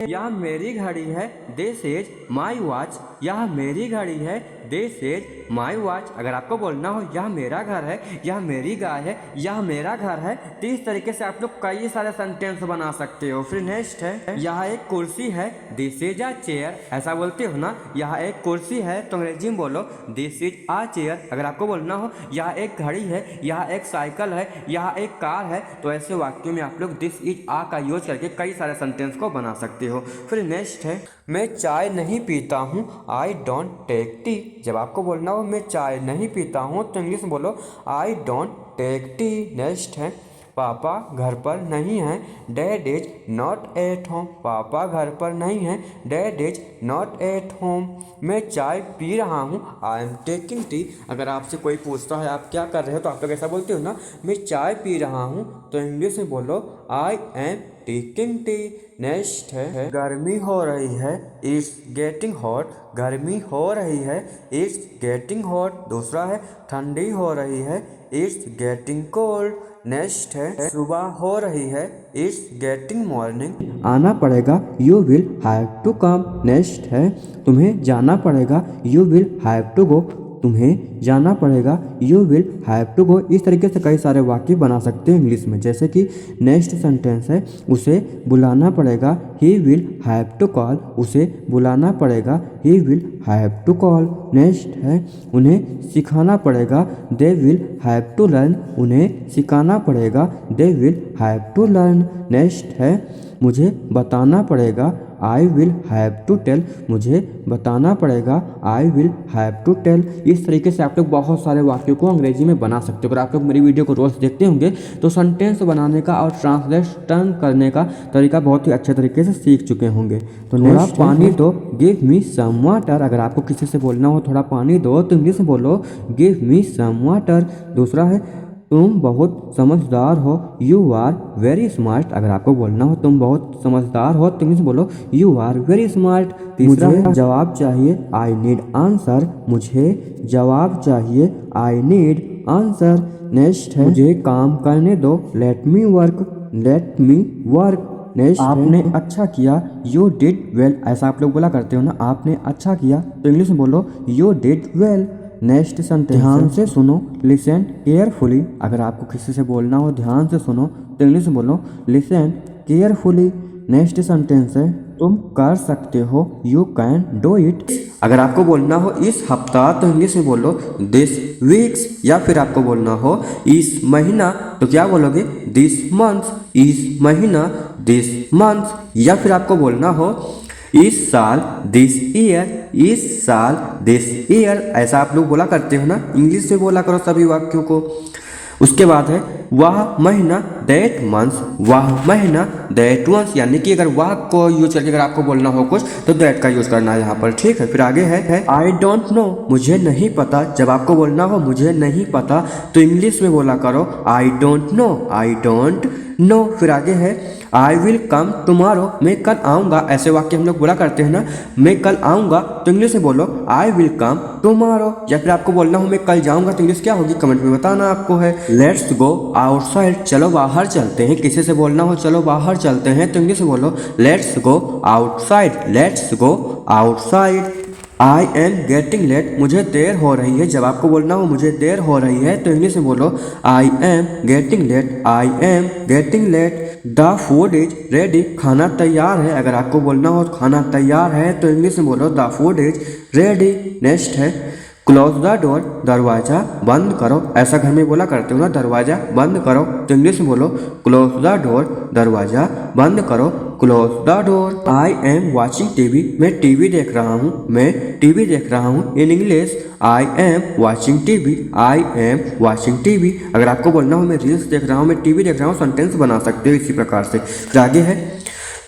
यह मेरी घड़ी है, दिस इज माई वॉच। यह मेरी घड़ी है, दिस इज माई वॉच। अगर आपको बोलना हो यह मेरा घर है, यह मेरी गाय है, यह मेरा घर है, तो इस तरीके से आप लोग कई सारे सेंटेंस बना सकते हो। फिर नेक्स्ट है, यह एक कुर्सी है, दिस इज अ चेयर। ऐसा बोलते हो ना, यह एक कुर्सी है तो अंग्रेजी में बोलो दिस इज अ चेयर। अगर आपको बोलना हो यह एक घड़ी है, यह एक साइकिल है, यह एक कार है, तो ऐसे वाक्यों में आप लोग दिस इज आ का यूज करके कई सारे सेंटेंस को बना सकते हो। फिर नेक्स्ट है, मैं चाय नहीं पीता हूँ, आई डोंट टेक टी। जब आपको बोलना हो मैं चाय नहीं पीता हूँ तो इंग्लिश में बोलो I don't take tea. Next है, पापा घर पर नहीं हैं, dad is not at home. पापा घर पर नहीं हैं, dad is not at home. मैं चाय पी रहा हूँ, आई एम टेकिंग टी। अगर आपसे कोई पूछता है आप क्या कर रहे हो तो आप लोग ऐसा बोलते हो ना, मैं चाय पी रहा हूँ, तो इंग्लिश में बोलो I am taking tea. Next है, गर्मी हो रही है, इट्स गेटिंग हॉट। गर्मी हो रही है, इट्स गेटिंग हॉट। दूसरा है, ठंडी हो रही है, इट्स गेटिंग कोल्ड। नेक्स्ट है, सुबह हो रही है, इट्स गेटिंग मॉर्निंग। आना पड़ेगा, you will have to come. Next है, तुम्हें जाना पड़ेगा, you will have to go. तुम्हें जाना पड़ेगा, you will have to go. इस तरीके से कई सारे वाक्य बना सकते हैं इंग्लिश में। जैसे कि नेक्स्ट सेंटेंस है, उसे बुलाना पड़ेगा, he will have to call. उसे बुलाना पड़ेगा, he will have to call. Next है, उन्हें सिखाना पड़ेगा, they will have to learn. उन्हें सिखाना पड़ेगा, they will have to learn. Next है, मुझे बताना पड़ेगा, I will have to tell. मुझे बताना पड़ेगा, I will have to tell. इस तरीके से आप लोग बहुत सारे वाक्यों को अंग्रेजी में बना सकते हो। अगर आप लोग मेरी वीडियो को रोज देखते होंगे तो सेंटेंस बनाने का और ट्रांसलेशन करने का तरीका बहुत ही अच्छे तरीके से सीख चुके होंगे। तो थोड़ा पानी दो, गिव मी सम वाटर। अगर आपको किसी से बोलना हो थोड़ा पानी दो तो इंग्लिश में बोलो गिव मी सम वाटर। दूसरा है, तुम बहुत समझदार हो, यू आर वेरी स्मार्ट। अगर आपको बोलना हो तुम बहुत समझदार हो तो इंग्लिश बोलो यू आर वेरी स्मार्ट। मुझे जवाब चाहिए, आई नीड आंसर। मुझे जवाब चाहिए, आई नीड आंसर। नेक्स्ट है, मुझे काम करने दो, let me work. Let me work. Next, आपने अच्छा किया, यू डिड वेल। ऐसा आप लोग बोला करते हो ना, आपने अच्छा किया, तो इंग्लिश में बोलो you did well. Next sentence, ध्यान से सुनो, लिसन केयरफुली। अगर आपको किसी से बोलना हो ध्यान से सुनो तो इंग्लिश में बोलो लिसन केयरफुली। नेक्स्ट सेंटेंस है, तुम कर सकते हो, यू कैन डू इट। अगर आपको बोलना हो इस हफ्ता तो इंग्लिश में बोलो दिस वीक्स। या फिर आपको बोलना हो इस महीना तो क्या बोलोगे दिस मंथ। इस महीना दिस मंथ। या फिर आपको बोलना हो इस साल दिस ईयर। इस साल दिस ईयर। ऐसा आप लोग बोला करते हो ना, इंग्लिश में बोला करो सभी वाक्यों को। उसके बाद है, वह महीना दैट मंथ। वह महीना दैट मंथ। यानी कि अगर वह को यूज करके अगर आपको बोलना हो कुछ तो दैट का यूज करना है यहाँ पर। ठीक है, फिर आगे है आई डोंट नो। मुझे नहीं पता। जब आपको बोलना हो मुझे नहीं पता तो इंग्लिश में बोला करो I don't know. I don't know. फिर आगे है, आई विल कम टुमारो। मैं कल आऊँगा। ऐसे वाक्य हम लोग बोला करते हैं ना, मैं कल आऊँगा तो इंग्लिश में बोलो आई विल कम टुमारो। या फिर आपको बोलना हो मैं कल जाऊँगा तो इंग्लिश क्या होगी कमेंट में बताना आपको है। Let's go outside. चलो बाहर चलते हैं। किसी से बोलना हो चलो बाहर चलते हैं तो इंग्लिश में बोलो let's go outside. Let's go outside. I am getting late. मुझे देर हो रही है। जब आपको बोलना हो मुझे देर हो रही है तो इंग्लिश में बोलो I am getting late. I am getting late. The food is ready. खाना तैयार है। अगर आपको बोलना हो खाना तैयार है तो इंग्लिश में बोलो the food is ready. Next है, क्लोज द डोर। दरवाजा बंद करो। ऐसा घर में बोला करते हो ना, दरवाजा बंद करो तो इंग्लिश में बोलो क्लोज द डोर। दरवाजा बंद करो, close the door. I am watching TV. मैं टीवी देख रहा हूँ। मैं टीवी देख रहा हूँ। In English I am watching TV. I am watching TV. अगर आपको बोलना हो मैं रील्स देख रहा हूँ, मैं टीवी देख रहा हूँ, सेंटेंस बना सकते हो इसी प्रकार से। फिर आगे है,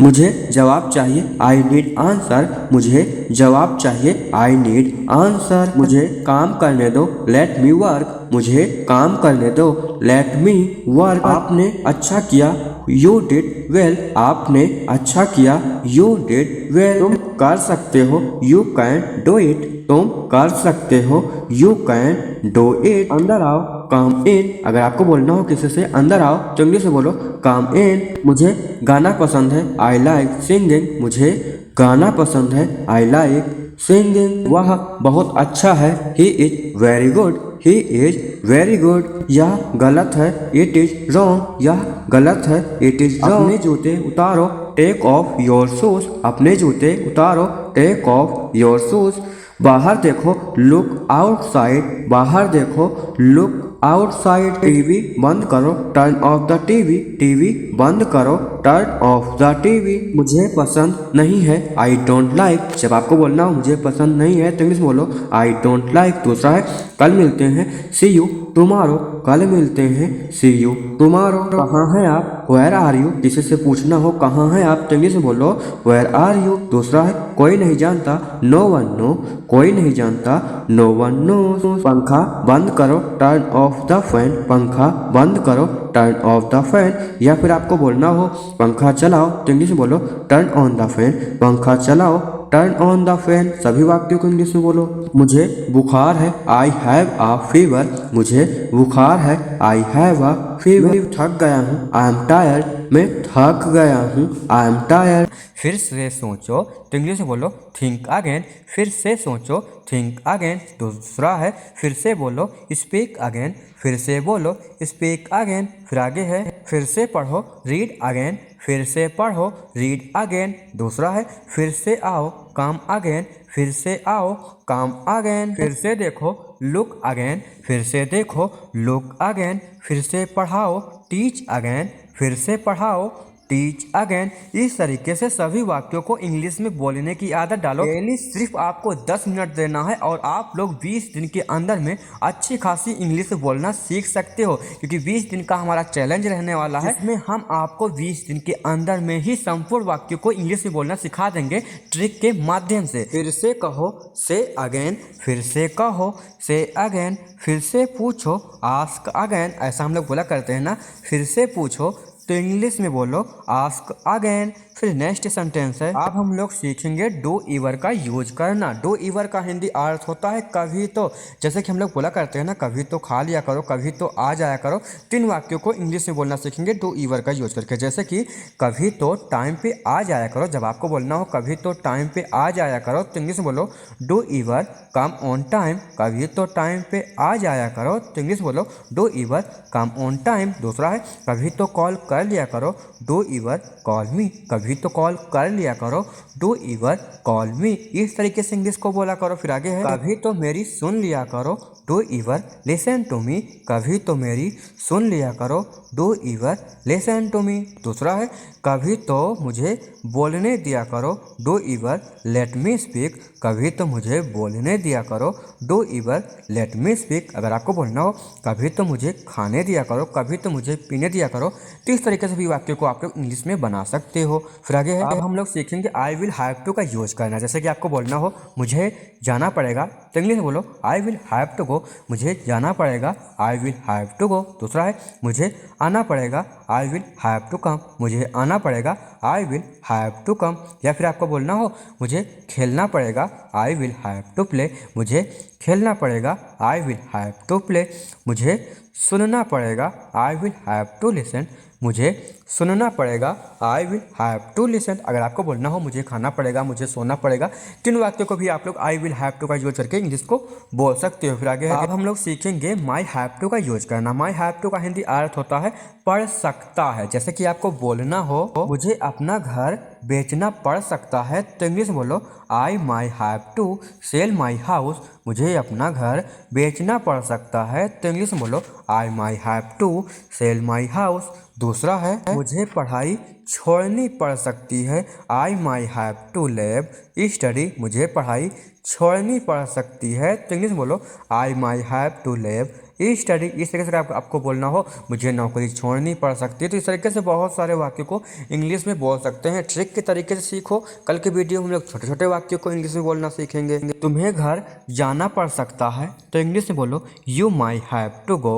मुझे जवाब चाहिए, आई नीड आंसर। मुझे जवाब चाहिए, आई नीड आंसर। मुझे काम करने दो, लेट मी वर्क। मुझे काम करने दो, लेट मी वर्क। आपने अच्छा किया, यू डिड वेल। आपने अच्छा किया, यू डिड वेल। तुम कर सकते हो, यू कैन डू इट। तुम कर सकते हो, यू कैन डू इट। अंदर आओ, कम इन। अगर आपको बोलना हो किसी से अंदर आओ तो इंग्लिश में बोलो कम इन। मुझे गाना पसंद है, आई लाइक सिंगिंग। मुझे गाना पसंद है, आई लाइक सिंगिंग। वह बहुत अच्छा है, he is very good. He is very good. यह गलत है, इट इज रॉन्ग। यह गलत है, इट इज रॉन्ग। अपने जूते उतारो, टेक ऑफ योर शूज। अपने जूते उतारो, टेक ऑफ योर शूज। बाहर देखो, लुक आउटसाइड। बाहर देखो, लुक आउटसाइड। टीवी बंद करो, turn off the TV. TV बंद करो, टर्न ऑफ द टीवी। मुझे पसंद नहीं है, आई डोंट लाइक। जब आपको बोलना हो मुझे पसंद नहीं है तो इंग्लिश में बोलो आई डोंट लाइक। दूसरा है कल मिलते हैं, सी यू टुमारो। कल मिलते हैं, सी यू टुमारो। कहाँ हैं आप, वेयर आर यू। किसी से पूछना हो कहाँ हैं आप तो इंग्लिश में बोलो वेयर आर यू। दूसरा है कोई नहीं जानता, नो वन नो। कोई नहीं जानता, नो वन नो। पंखा बंद करो, टर्न ऑफ द फैन। पंखा बंद करो, टर्न ऑफ द फैन। या फिर आपको बोलना हो पंखा चलाओ तो इंग्लिश में बोलो टर्न ऑन द फैन। पंखा चलाओ, टर्न ऑन द फैन। सभी वाक्यों को इंग्लिश में बोलो। मुझे बुखार है, आई हैव अ फीवर। मुझे बुखार है, आई हैव अ फीवर। थक गया हूँ, आई एम टायर्ड। मैं थक गया हूँ, आई एम टायर्ड। फिर से सोचो तो इंग्लिश में बोलो थिंक अगेन। फिर से सोचो, थिंक अगेन। दूसरा है फिर से बोलो स्पीक अगेन। फिर से बोलो स्पीक अगेन। फिर आगे है फिर से पढ़ो, रीड अगेन। फिर से पढ़ो, रीड अगेन। दूसरा है फिर से आओ, कम अगेन। फिर से आओ, कम अगेन। फिर से देखो, लुक अगेन। फिर से देखो, लुक अगेन। फिर से पढ़ाओ, टीच अगेन। फिर से पढ़ाओ, टीच अगेन। इस तरीके से सभी वाक्यों को इंग्लिश में बोलने की आदत डालो। डेली सिर्फ आपको 10 मिनट देना है और आप लोग 20 दिन के अंदर में अच्छी खासी इंग्लिश बोलना सीख सकते हो, क्योंकि 20 दिन का हमारा चैलेंज रहने वाला है, जिसमें हम आपको 20 दिन के अंदर में ही संपूर्ण वाक्यों को इंग्लिश में बोलना सिखा देंगे ट्रिक के माध्यम से। फिर से कहो, से अगेन। फिर से कहो, से अगेन। फिर से पूछो, आस्क अगेन। ऐसा हम लोग बोला करते हैं ना, फिर से पूछो तो इंग्लिश में बोलो आस्क अगेन। फिर नेक्स्ट सेंटेंस है, अब हम लोग सीखेंगे डू ईवर का यूज करना। डू ईवर का हिंदी अर्थ होता है कभी तो। जैसे कि हम लोग बोला करते हैं ना, कभी तो खा लिया करो, कभी तो आ जाया करो। 3 वाक्यों को इंग्लिश में बोलना सीखेंगे डू ईवर का यूज करके। जैसे कि कभी तो टाइम पे आ जाया करो। जब आपको बोलना हो कभी तो टाइम पे आ जाया करो तो इंग्लिश में बोलो डू ईवर कम ऑन टाइम। कभी तो टाइम पे आ जाया करो तो इंग्लिश बोलो डू ईवर कम ऑन टाइम। दूसरा है कभी तो कॉल कर लिया करो, डू ईवर कॉल मी। कभी तो कॉल कर लिया करो, डू ईवर कॉल मी। इस तरीके से इंग्लिश को बोला करो। फिर आगे है कभी तो मेरी सुन लिया करो, do ever listen to me. कभी तो मेरी सुन लिया करो, do ever listen to me. दूसरा है कभी तो मुझे बोलने दिया करो, do ever let me speak. कभी तो मुझे बोलने दिया करो, do ever let me speak. अगर आपको बोलना हो कभी तो मुझे खाने दिया करो, कभी तो मुझे पीने दिया करो, तो इस तरीके से भी वाक्यों को आप लोग इंग्लिश में बना सकते हो। फिर आगे है अब हम लोग सीखेंगे आई विल हैव टू का यूज करना। जैसे कि आपको बोलना हो मुझे जाना पड़ेगा तो इंग्लिश में बोलो I will have to go. मुझे जाना पड़ेगा, I will have to go. दूसरा है मुझे आना पड़ेगा, I will have to come. मुझे आना पड़ेगा, I will have to come. या फिर आपको बोलना हो मुझे खेलना पड़ेगा, I will have to play. मुझे खेलना पड़ेगा, I will have to play. मुझे सुनना पड़ेगा, I will have to listen. मुझे सुनना पड़ेगा, I will have to listen. अगर आपको बोलना हो मुझे खाना पड़ेगा, मुझे सोना पड़ेगा, 3 वाक्यों को भी आप लोग आई विल हैव टू का यूज करके इंग्लिश को बोल सकते हो। फिर आगे अब हम लोग सीखेंगे माई हैव टू का यूज करना। माई हैव टू का हिंदी अर्थ होता है पढ़ सकता है। जैसे कि आपको बोलना हो मुझे अपना घर बेचना पड़ सकता है तो इंग्लिश में बोलो I may have to sell my house. मुझे अपना घर बेचना पड़ सकता है तो इंग्लिश में बोलो I may have to sell my house. दूसरा है मुझे पढ़ाई छोड़नी पड़ सकती है, I may have to leave study. मुझे पढ़ाई छोड़नी पड़ सकती है तो इंग्लिश में बोलो I may have to leave study. इस तरीके से आपको बोलना हो मुझे नौकरी छोड़नी पड़ सकती है। तो इस तरीके से बहुत सारे वाक्यों को इंग्लिश में बोल सकते हैं। ट्रिक के तरीके से सीखो। कल के वीडियो में हम लोग छोटे छोटे वाक्यों को इंग्लिश में बोलना सीखेंगे। तुम्हें घर जाना पड़ सकता है तो इंग्लिश में बोलो you may have to go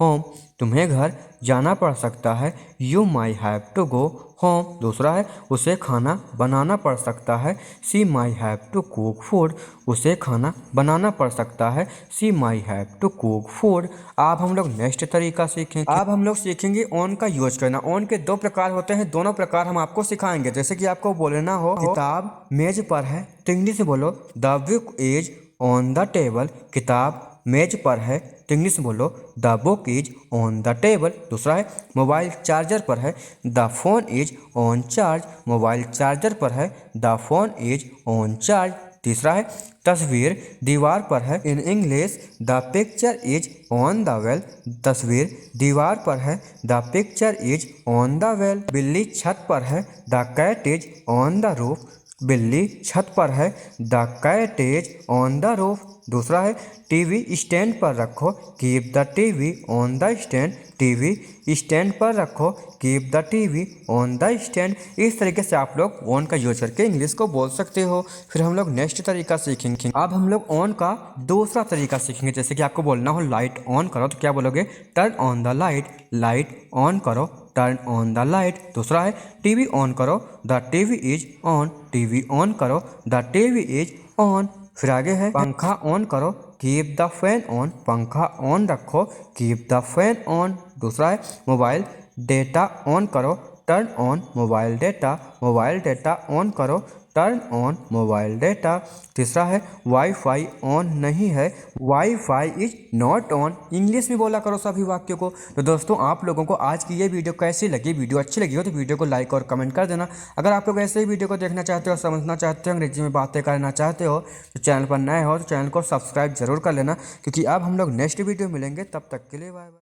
home, तुम्हें घर जाना पड़ सकता है। You may have to go home. दूसरा है उसे खाना बनाना पड़ सकता है। She may have to cook food, उसे खाना बनाना पड़ सकता है। She may have to cook food. अब हम लोग नेक्स्ट तरीका सीखेंगे। अब हम लोग सीखेंगे ऑन का यूज करना। ऑन के दो प्रकार होते हैं, दोनों प्रकार हम आपको सिखाएंगे। जैसे कि आपको बोलना हो किताब मेज पर है, तो इंग्लिश में बोलो the book is on the table. किताब मेज पर है, तो इंग्लिश में बोलो the book is on the table. दूसरा है मोबाइल चार्जर पर है, the phone is on charge. Mobile charger पर है, the phone is on charge. तीसरा है तस्वीर दीवार पर है, in English the picture is on the well. तस्वीर दीवार पर है, the picture is on the well. बिल्ली छत पर है, the cat is on the roof. बिल्ली छत पर है, the cat is on the roof. दूसरा है टीवी स्टैंड पर रखो, keep the TV on the stand. TV stand पर रखो, keep the TV on the stand. इस तरीके से आप लोग ऑन का यूज करके इंग्लिश को बोल सकते हो। फिर हम लोग नेक्स्ट तरीका सीखेंगे। अब हम लोग ऑन का दूसरा तरीका सीखेंगे। जैसे कि आपको बोलना हो लाइट ऑन करो, तो क्या बोलोगे turn on the light. Light on करो, टर्न ऑन द लाइट। दूसरा है टीवी ऑन करो, the TV is on. TV on करो, द टीवी इज ऑन। फिर आगे है पंखा ऑन करो, कीप द फैन ऑन। पंखा ऑन रखो, कीप द फैन ऑन। दूसरा है मोबाइल डेटा ऑन करो, turn on mobile data. Mobile data on करो, टर्न ऑन मोबाइल डेटा। तीसरा है वाईफाई ऑन नहीं है, wifi is not on. English में बोला करो सभी वाक्यों को। तो दोस्तों आप लोगों को आज की ये वीडियो कैसी लगी? वीडियो अच्छी लगी हो तो वीडियो को लाइक और कमेंट कर देना। अगर आप लोग ऐसे ही वीडियो को देखना चाहते हो, समझना चाहते हो, अंग्रेजी में बातें करना चाहते हो, तो चैनल पर नए हो तो चैनल को सब्सक्राइब जरूर कर लेना, क्योंकि अब हम लोग नेक्स्ट वीडियो मिलेंगे। तब तक के लिए बाय बाय।